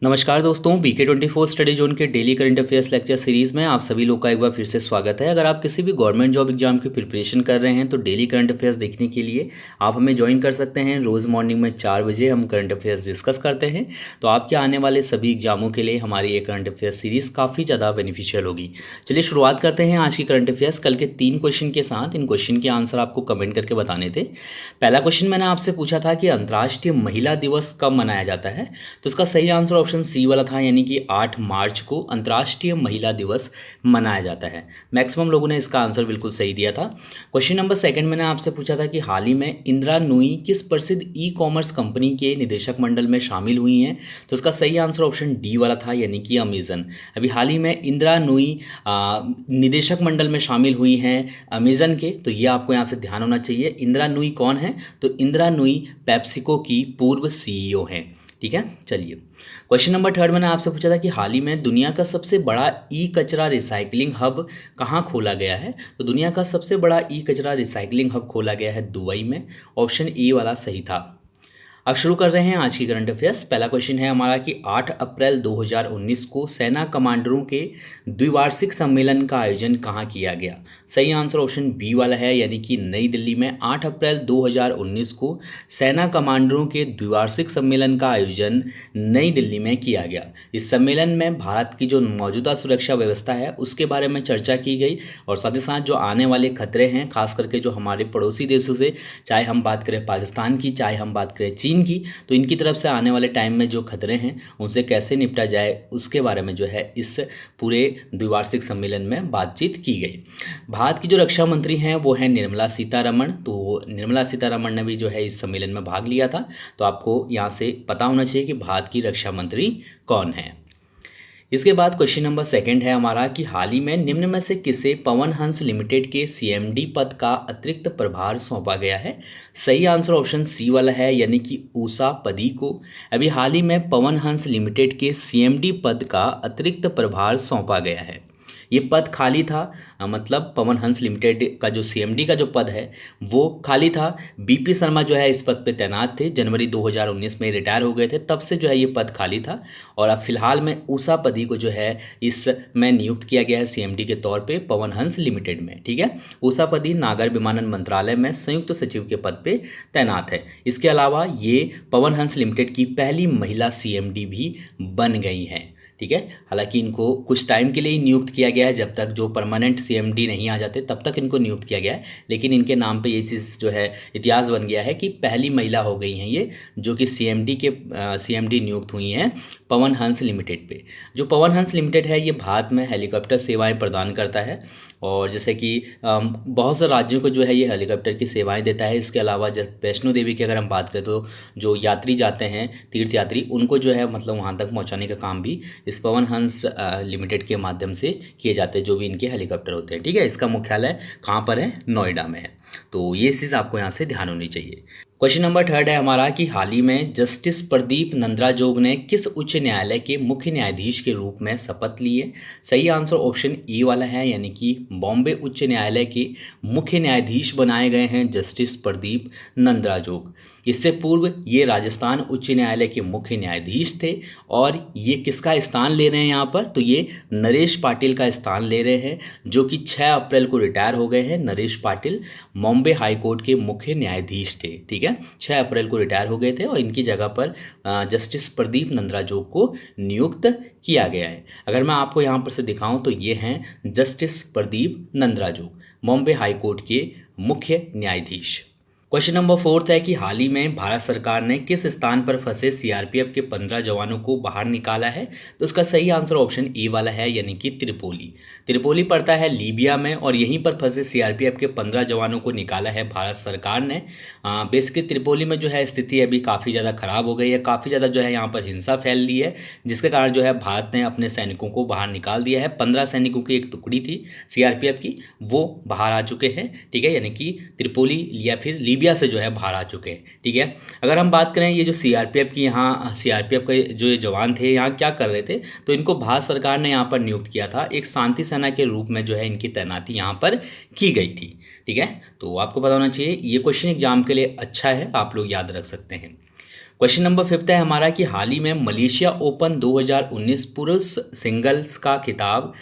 नमस्कार दोस्तों, BK24 study zone के daily current affairs lecture series में आप सभी लोग का एक बार फिर से स्वागत है। अगर आप किसी भी गवर्नमेंट जॉब एग्जाम की प्रिपरेशन कर रहे हैं तो डेली करंट अफेयर्स देखने के लिए आप हमें ज्वाइन कर सकते हैं। रोज़ मॉर्निंग में 4 बजे हम करंट अफेयर्स डिस्कस करते हैं। तो आपके आने वाले सभी एग्जामों के लिए हमारी ये करंट अफेयर्स सीरीज़ काफ़ी ज़्यादा बेनिफिशियल होगी। चलिए शुरुआत करते हैं आज की करंट अफेयर्स कल के 3 क्वेश्चन के साथ। इन क्वेश्चन के आंसर आपको कमेंट करके बताने थे। पहला क्वेश्चन मैंने आपसे पूछा था कि अंतर्राष्ट्रीय महिला दिवस कब मनाया जाता है, तो इसका सही आंसर ऑप्शन सी वाला था, यानी कि 8 मार्च को अंतर्राष्ट्रीय महिला दिवस मनाया जाता है। मैक्सिमम लोगों ने इसका आंसर बिल्कुल सही दिया था। क्वेश्चन नंबर 2 मैंने आपसे पूछा था कि हाल ही में इंदिरा नूई किस प्रसिद्ध ई कॉमर्स कंपनी के निदेशक मंडल में शामिल हुई हैं, तो इसका सही आंसर ऑप्शन डी वाला था, यानी कि अमेज़न। अभी हाल ही में इंदिरा नूई निदेशक मंडल में शामिल हुई हैं अमेज़न के, तो ये आपको यहाँ से ध्यान होना चाहिए। इंदिरा नूई कौन है, तो इंदिरा नूई पेप्सिको की पूर्व CEO हैं। ठीक है, चलिए क्वेश्चन नंबर 3 मैंने आपसे पूछा था कि हाल ही में दुनिया का सबसे बड़ा ई कचरा रिसाइकलिंग हब कहाँ खोला गया है, तो दुनिया का सबसे बड़ा ई कचरा रिसाइकलिंग हब खोला गया है दुबई में। ऑप्शन ए वाला सही था। अब शुरू कर रहे हैं आज की करंट अफेयर्स। पहला क्वेश्चन है हमारा कि 8 अप्रैल 2019 को सेना कमांडरों के द्विवार्षिक सम्मेलन का आयोजन कहाँ किया गया। सही आंसर ऑप्शन बी वाला है, यानी कि नई दिल्ली में 8 अप्रैल 2019 को सेना कमांडरों के द्विवार्षिक सम्मेलन का आयोजन नई दिल्ली में किया गया। इस सम्मेलन में भारत की जो मौजूदा सुरक्षा व्यवस्था है उसके बारे में चर्चा की गई और साथ ही साथ जो आने वाले खतरे हैं, खास करके जो हमारे पड़ोसी देशों से, चाहे हम बात करें पाकिस्तान की, चाहे हम बात करें चीन की, तो इनकी तरफ से आने वाले टाइम में जो खतरे हैं उनसे कैसे निपटा जाए उसके बारे में जो है इस पूरे द्विवार्षिक सम्मेलन में बातचीत की गई। भारत की जो रक्षा मंत्री हैं वो है निर्मला सीतारमण। तो निर्मला सीतारमण ने भी जो है इस सम्मेलन में भाग लिया था। तो आपको यहाँ से पता होना चाहिए कि भारत की रक्षा मंत्री कौन है। इसके बाद क्वेश्चन नंबर 2 है हमारा कि हाल ही में निम्न में से किसे पवन हंस लिमिटेड के CMD पद का अतिरिक्त प्रभार सौंपा गया है। सही आंसर ऑप्शन सी वाला है, यानी कि उषा पदी को अभी हाल ही में पवन हंस लिमिटेड के CMD पद का अतिरिक्त प्रभार सौंपा गया है। ये पद खाली था, मतलब पवन हंस लिमिटेड का जो CMD का जो पद है वो खाली था। BP शर्मा जो है इस पद पे तैनात थे, जनवरी 2019 में रिटायर हो गए थे, तब से जो है ये पद खाली था और अब फिलहाल में उषा पदी को जो है इसमें नियुक्त किया गया है CMD के तौर पे पवन हंस लिमिटेड में। ठीक है, उषा पदी नागर विमानन मंत्रालय में संयुक्त सचिव के पद पे तैनात है। इसके अलावा ये पवन हंस लिमिटेड की पहली महिला CMD भी बन गई हैं। ठीक है, हालांकि इनको कुछ टाइम के लिए ही नियुक्त किया गया है, जब तक जो परमानेंट CMD नहीं आ जाते तब तक इनको नियुक्त किया गया है, लेकिन इनके नाम पे ये चीज़ जो है इतिहास बन गया है कि पहली महिला हो गई हैं ये जो कि CMD नियुक्त हुई हैं पवन हंस लिमिटेड पे। जो पवन हंस लिमिटेड है ये भारत में हेलीकॉप्टर सेवाएं प्रदान करता है और जैसे कि बहुत से राज्यों को जो है ये हेलीकॉप्टर की सेवाएं देता है। इसके अलावा जब वैष्णो देवी की अगर हम बात करें तो जो यात्री जाते हैं, तीर्थयात्री, उनको जो है मतलब वहाँ तक पहुँचाने का काम भी इस पवन हंस लिमिटेड के माध्यम से किए जाते हैं, जो भी इनके हेलीकॉप्टर होते हैं। ठीक है, इसका मुख्यालय कहाँ पर है, नोएडा में है। तो ये चीज़ आपको यहाँ से ध्यान होनी चाहिए। क्वेश्चन नंबर 3 है हमारा कि हाल ही में जस्टिस प्रदीप नंद्राजोग ने किस उच्च न्यायालय के मुख्य न्यायाधीश के रूप में शपथ ली है। सही आंसर ऑप्शन ए वाला है, यानी कि बॉम्बे उच्च न्यायालय के मुख्य न्यायाधीश बनाए गए हैं जस्टिस प्रदीप नंद्राजोग। इससे पूर्व ये राजस्थान उच्च न्यायालय के मुख्य न्यायाधीश थे और ये किसका स्थान ले रहे हैं यहाँ पर, तो ये नरेश पाटिल का स्थान ले रहे हैं, जो कि 6 अप्रैल को रिटायर हो गए हैं। नरेश पाटिल बॉम्बे हाई कोर्ट के मुख्य न्यायाधीश थे। ठीक है, 6 अप्रैल को रिटायर हो गए थे और इनकी जगह पर जस्टिस प्रदीप नंद्राजोग को नियुक्त किया गया है। अगर मैं आपको यहाँ पर से दिखाऊँ तो ये हैं justice Pradeep Nandrajog, Bombay high court के मुख्य न्यायाधीश। क्वेश्चन नंबर 4 है कि हाल ही में भारत सरकार ने किस स्थान पर फंसे CRPF के 15 जवानों को बाहर निकाला है, तो उसका सही आंसर ऑप्शन ए वाला है, यानी कि त्रिपोली। त्रिपोली पड़ता है लीबिया में और यहीं पर फंसे CRPF के 15 जवानों को निकाला है भारत सरकार ने। बेसिकली त्रिपोली में जो है स्थिति अभी काफ़ी ज़्यादा ख़राब हो गई है, काफ़ी ज़्यादा जो है यहाँ पर हिंसा फैल रही है, जिसके कारण जो है भारत ने अपने सैनिकों को बाहर निकाल दिया है। 15 सैनिकों की एक टुकड़ी थी CRPF की, वो बाहर आ चुके हैं। ठीक है, यानी कि त्रिपोली या फिर लीबिया से जो है बाहर आ चुके हैं। ठीक है, अगर हम बात करें ये जो CRPF की यहाँ CRPF के जो ये जवान थे यहाँ क्या कर रहे थे, तो इनको भारत सरकार ने यहाँ पर नियुक्त किया था, एक शांति सेना के रूप में जो है इनकी तैनाती यहाँ पर की गई थी। ठीक है, तो आपको पता होना चाहिए, ये क्वेश्चन एग्जाम के लिए अच्छा है, आप लोग याद रख सकते हैं। क्वेश्चन नंबर 5 है हमारा कि हाल ही में मलेशिया ओपन 2019 पुरुष सिंगल्स का खिताब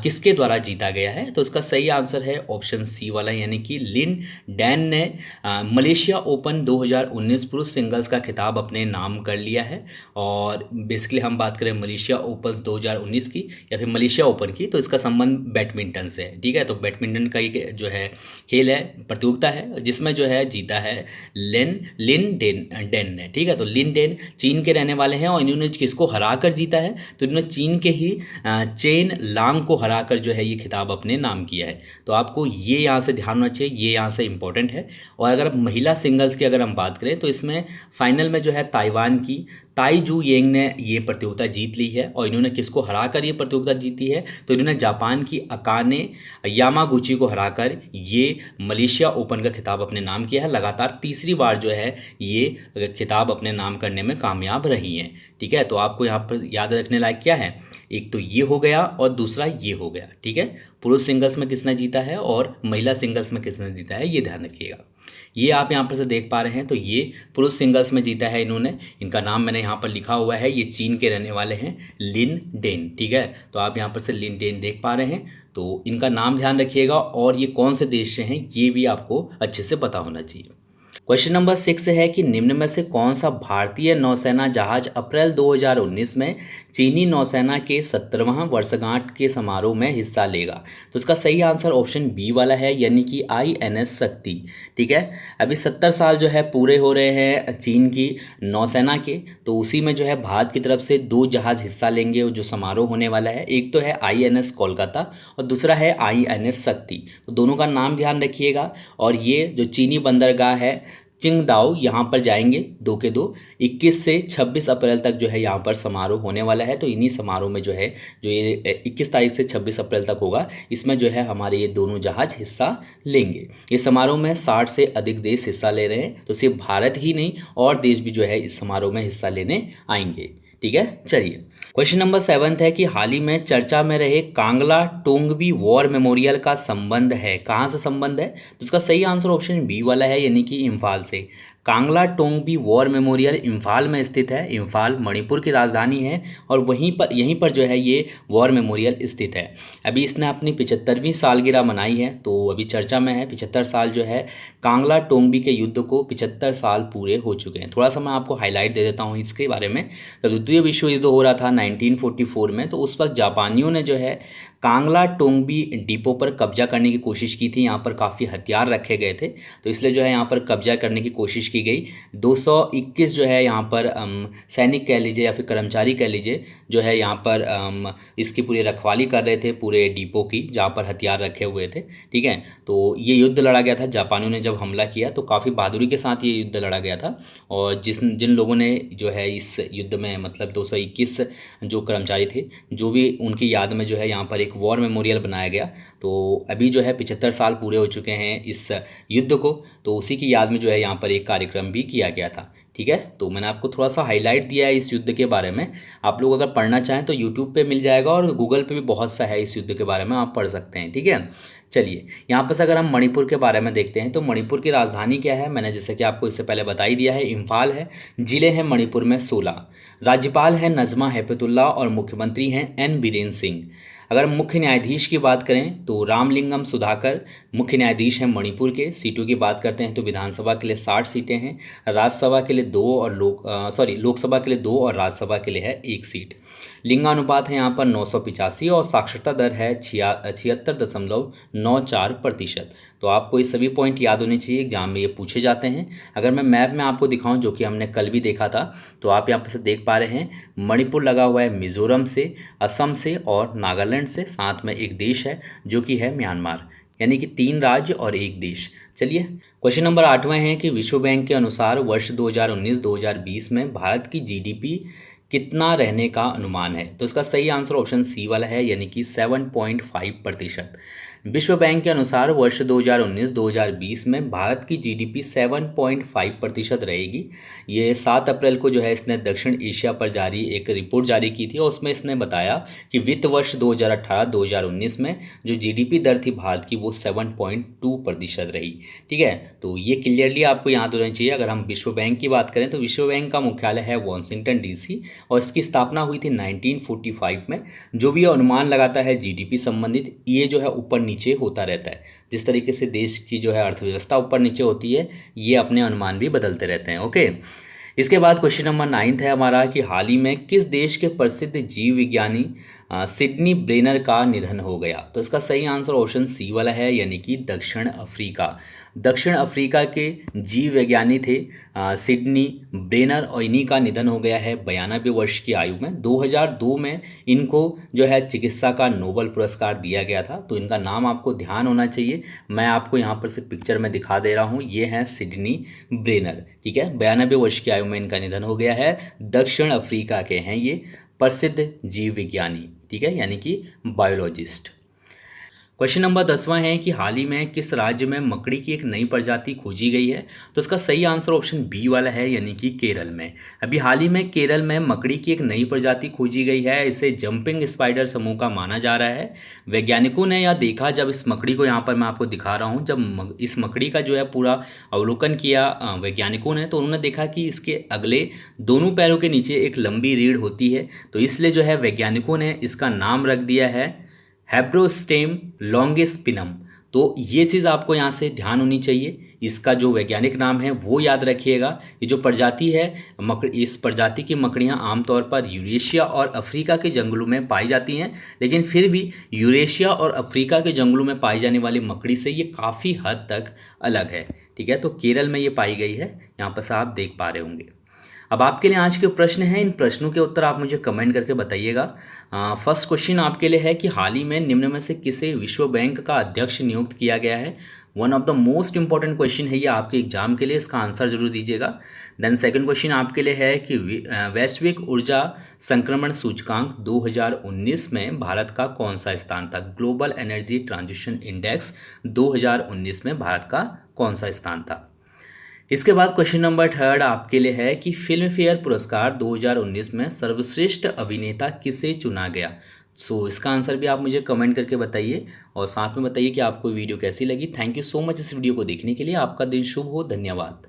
किसके द्वारा जीता गया है? तो इसका सही आंसर है ऑप्शन सी वाला, यानी कि लिन डैन ने मलेशिया ओपन 2019 पुरुष सिंगल्स का खिताब अपने नाम कर लिया है। और बेसिकली हम बात करें मलेशिया ओपन 2019 की या फिर मलेशिया ओपन की, तो इसका संबंध बैडमिंटन से है। ठीक है, तो बैडमिंटन का ये जो है खेल है, प्रतियोगिता है, जिसमें जो है जीता है लिन डेन ने। ठीक है, तो लिन डेन चीन के रहने वाले हैं और इन्होंने किसको हरा कर जीता है? तो इन्होंने चीन के ही चेन लांग को हराकर जो है ये खिताब अपने नाम किया है। तो आपको ये यहाँ से ध्यान रखना चाहिए, ये यहाँ से इंपॉर्टेंट है। और अगर अब महिला सिंगल्स की अगर हम बात करें तो इसमें फाइनल में जो है ताइवान की ताई जू येंग ने ये प्रतियोगिता जीत ली है। और इन्होंने किसको हराकर ये प्रतियोगिता जीती है? तो इन्होंने जापान की अकाने यामागुची को हराकर ये मलेशिया ओपन का खिताब अपने नाम किया है। लगातार तीसरी बार जो है ये खिताब अपने नाम करने में कामयाब रही हैं। ठीक है, तो आपको यहाँ पर याद रखने लायक क्या है? एक तो ये हो गया और दूसरा ये हो गया। ठीक है, पुरुष सिंगल्स में किसने जीता है और महिला सिंगल्स में किसने जीता है, ये ध्यान रखिएगा। ये आप यहाँ पर से देख पा रहे हैं, तो ये पुरुष सिंगल्स में जीता है इन्होंने। इनका नाम मैंने यहाँ पर लिखा हुआ है, ये चीन के रहने वाले हैं, लिन डेन। ठीक है, तो आप यहाँ पर से लिन डेन देख पा रहे हैं, तो इनका नाम ध्यान रखिएगा और ये कौन से देश से हैं ये भी आपको अच्छे से पता होना चाहिए। क्वेश्चन नंबर 6 है कि निम्न में से कौन सा भारतीय नौसेना जहाज अप्रैल 2019 में चीनी नौसेना के 17वां वर्षगांठ के समारोह में हिस्सा लेगा? तो इसका सही आंसर ऑप्शन बी वाला है, यानी कि INS शक्ति। ठीक है, अभी 70 साल जो है पूरे हो रहे हैं चीन की नौसेना के, तो उसी में जो है भारत की तरफ से 2 जहाज़ हिस्सा लेंगे जो समारोह होने वाला है। एक तो है INS कोलकाता और दूसरा है INS शक्ति। तो दोनों का नाम ध्यान रखिएगा। और ये जो चीनी बंदरगाह है चिंगदाओ, यहाँ पर जाएंगे 2 के 2 21 से 26 अप्रैल तक जो है यहाँ पर समारोह होने वाला है। तो इन्हीं समारोह में जो है जो ये 21 तारीख से 26 अप्रैल तक होगा, इसमें जो है हमारे ये दोनों जहाज़ हिस्सा लेंगे। ये समारोह में 60 से अधिक देश हिस्सा ले रहे हैं, तो सिर्फ भारत ही नहीं और देश भी जो है इस समारोह में हिस्सा लेने आएंगे। ठीक है, चलिए क्वेश्चन नंबर 7 है कि हाल ही में चर्चा में रहे कांगला टोंगबी वॉर मेमोरियल का संबंध है, कहाँ से संबंध है? तो इसका सही आंसर ऑप्शन बी वाला है, यानी कि इम्फाल से। कांगला टोंगबी वॉर मेमोरियल इम्फाल में स्थित है। इम्फाल मणिपुर की राजधानी है और यहीं पर जो है ये वॉर मेमोरियल स्थित है। अभी इसने अपनी 75वीं सालगिरह मनाई है, तो अभी चर्चा में है। 75 साल जो है कांगला टोंगबी के युद्ध को 75 साल पूरे हो चुके हैं। थोड़ा सा मैं आपको हाईलाइट दे देता हूँ इसके बारे में। जब द्वितीय विश्व युद्ध हो रहा था 1944 में, तो उस वक्त जापानियों ने जो है कांगला टोंगबी डिपो पर कब्जा करने की कोशिश की थी। यहाँ पर काफ़ी हथियार रखे गए थे, तो इसलिए जो है यहाँ पर कब्जा करने की कोशिश की गई। 221 जो है यहाँ पर सैनिक कह लीजिए या फिर कर्मचारी कह लीजिए, जो है यहाँ पर इसकी पूरी रखवाली कर रहे थे पूरे डिपो की, जहाँ पर हथियार रखे हुए थे। ठीक है, तो ये युद्ध लड़ा गया था। जापानियों ने जब हमला किया तो काफ़ी बहादुरी के साथ ये युद्ध लड़ा गया था। और जिन लोगों ने जो है इस युद्ध में मतलब 221 जो कर्मचारी थे, जो भी उनकी याद में जो है यहाँ पर एक वॉर मेमोरियल बनाया गया। तो अभी जो है 75 साल पूरे हो चुके हैं इस युद्ध को, तो उसी की याद में जो है यहाँ पर एक कार्यक्रम भी किया गया था। ठीक है, तो मैंने आपको थोड़ा सा हाईलाइट दिया है इस युद्ध के बारे में। आप लोग अगर पढ़ना चाहें तो यूट्यूब पे मिल जाएगा और गूगल पे भी बहुत सा है इस युद्ध के बारे में, आप पढ़ सकते हैं। ठीक है, चलिए यहाँ पर से अगर हम मणिपुर के बारे में देखते हैं तो मणिपुर की राजधानी क्या है? मैंने जैसे कि आपको इससे पहले बता ही दिया है, इम्फाल है। जिले हैं मणिपुर में 16। राज्यपाल हैं नजमा हेपतुल्ला और मुख्यमंत्री हैं N बीरेन सिंह। अगर मुख्य न्यायाधीश की बात करें तो रामलिंगम सुधाकर मुख्य न्यायाधीश हैं मणिपुर के। सीटों की बात करते हैं तो विधानसभा के लिए 60 सीटें हैं, राज्यसभा के लिए 2 और लोकसभा के लिए 2 और राज्यसभा के लिए है 1 सीट। लिंगानुपात है यहाँ पर 985 और साक्षरता दर है 76.94%। तो आपको ये सभी पॉइंट याद होने चाहिए, एग्जाम में ये पूछे जाते हैं। अगर मैं मैप में आपको दिखाऊं, जो कि हमने कल भी देखा था, तो आप यहाँ पर से देख पा रहे हैं मणिपुर लगा हुआ है मिज़ोरम से, असम से और नागालैंड से। साथ में एक देश है जो कि है म्यांमार, यानी कि 3 राज्य और 1 देश। चलिए क्वेश्चन नंबर 8वां है कि विश्व बैंक के अनुसार वर्ष 2019-2020 में भारत की GDP कितना रहने का अनुमान है? तो इसका सही आंसर ऑप्शन सी वाला है, यानी कि 7.5%। विश्व बैंक के अनुसार वर्ष 2019-2020 में भारत की जीडीपी 7.5% रहेगी। ये 7 अप्रैल को जो है इसने दक्षिण एशिया पर जारी एक रिपोर्ट जारी की थी और उसमें इसने बताया कि वित्त वर्ष 2018-2019 में जो जीडीपी दर थी भारत की वो 7.2% रही। ठीक है, तो ये क्लियरली आपको याद होना चाहिए। अगर हम विश्व बैंक की बात करें तो विश्व बैंक का मुख्यालय है वाशिंगटन डीसी और इसकी स्थापना हुई थी 1945 में। जो भी अनुमान लगाता है जीडीपी संबंधित, ये जो है ऊपर नीचे होता रहता है। जिस तरीके से देश की जो है अर्थव्यवस्था ऊपर नीचे होती है, ये अपने अनुमान भी बदलते रहते हैं। ओके, इसके बाद क्वेश्चन नंबर 9 है हमारा कि हाल ही में किस देश के प्रसिद्ध जीव विज्ञानी सिडनी ब्रेनर का निधन हो गया। तो इसका सही आंसर ऑप्शन सी वाला है, यानी कि दक्षिण अफ्रीका। दक्षिण अफ्रीका के जीव विज्ञानी थे सिडनी ब्रेनर और इन्हीं का निधन हो गया है 92 वर्ष की आयु में। 2002 में इनको जो है चिकित्सा का नोबेल पुरस्कार दिया गया था। तो इनका नाम आपको ध्यान होना चाहिए। मैं आपको यहाँ पर से पिक्चर में दिखा दे रहा हूँ, ये हैं सिडनी ब्रेनर। ठीक है, 92 वर्ष की आयु में इनका निधन हो गया है। दक्षिण अफ्रीका के हैं ये प्रसिद्ध जीव विज्ञानी। ठीक है, यानी कि बायोलॉजिस्ट। क्वेश्चन नंबर 10वां है कि हाल ही में किस राज्य में मकड़ी की एक नई प्रजाति खोजी गई है। तो इसका सही आंसर ऑप्शन बी वाला है, यानी कि केरल में। अभी हाल ही में केरल में मकड़ी की एक नई प्रजाति खोजी गई है। इसे जंपिंग स्पाइडर समूह का माना जा रहा है। वैज्ञानिकों ने यह देखा, जब इस मकड़ी को यहाँ पर मैं आपको दिखा रहा हूँ, जब इस मकड़ी का जो है पूरा अवलोकन किया वैज्ञानिकों ने, तो उन्होंने देखा कि इसके अगले दोनों पैरों के नीचे एक लंबी रीढ़ होती है। तो इसलिए जो है वैज्ञानिकों ने इसका नाम रख दिया है हेब्रोस्टेम लॉन्गिस्पिनम। तो ये चीज़ आपको यहाँ से ध्यान होनी चाहिए। इसका जो वैज्ञानिक नाम है वो याद रखिएगा। ये जो प्रजाति है इस प्रजाति की मकड़ियाँ आमतौर पर यूरेशिया और अफ्रीका के जंगलों में पाई जाती हैं, लेकिन फिर भी यूरेशिया और अफ्रीका के जंगलों में पाई जाने वाली मकड़ी से ये काफ़ी हद तक अलग है। ठीक है, तो केरल में ये पाई गई है, यहाँ पर से आप देख पा रहे होंगे। अब आपके लिए आज के प्रश्न हैं, इन प्रश्नों के उत्तर आप मुझे कमेंट करके बताइएगा। फर्स्ट क्वेश्चन आपके लिए है कि हाल ही में निम्न में से किसे विश्व बैंक का अध्यक्ष नियुक्त किया गया है। One of the most important question है ये आपके एग्जाम के लिए, इसका आंसर जरूर दीजिएगा। देन सेकंड क्वेश्चन आपके लिए है कि वैश्विक ऊर्जा संक्रमण सूचकांक 2019 में भारत का कौन सा स्थान था। ग्लोबल एनर्जी ट्रांजिशन इंडेक्स 2019 में भारत का कौन सा स्थान था। इसके बाद क्वेश्चन नंबर 3 आपके लिए है कि फिल्म फेयर पुरस्कार 2019 में सर्वश्रेष्ठ अभिनेता किसे चुना गया। सो इसका आंसर भी आप मुझे कमेंट करके बताइए और साथ में बताइए कि आपको वीडियो कैसी लगी। थैंक यू सो मच इस वीडियो को देखने के लिए। आपका दिन शुभ हो। धन्यवाद।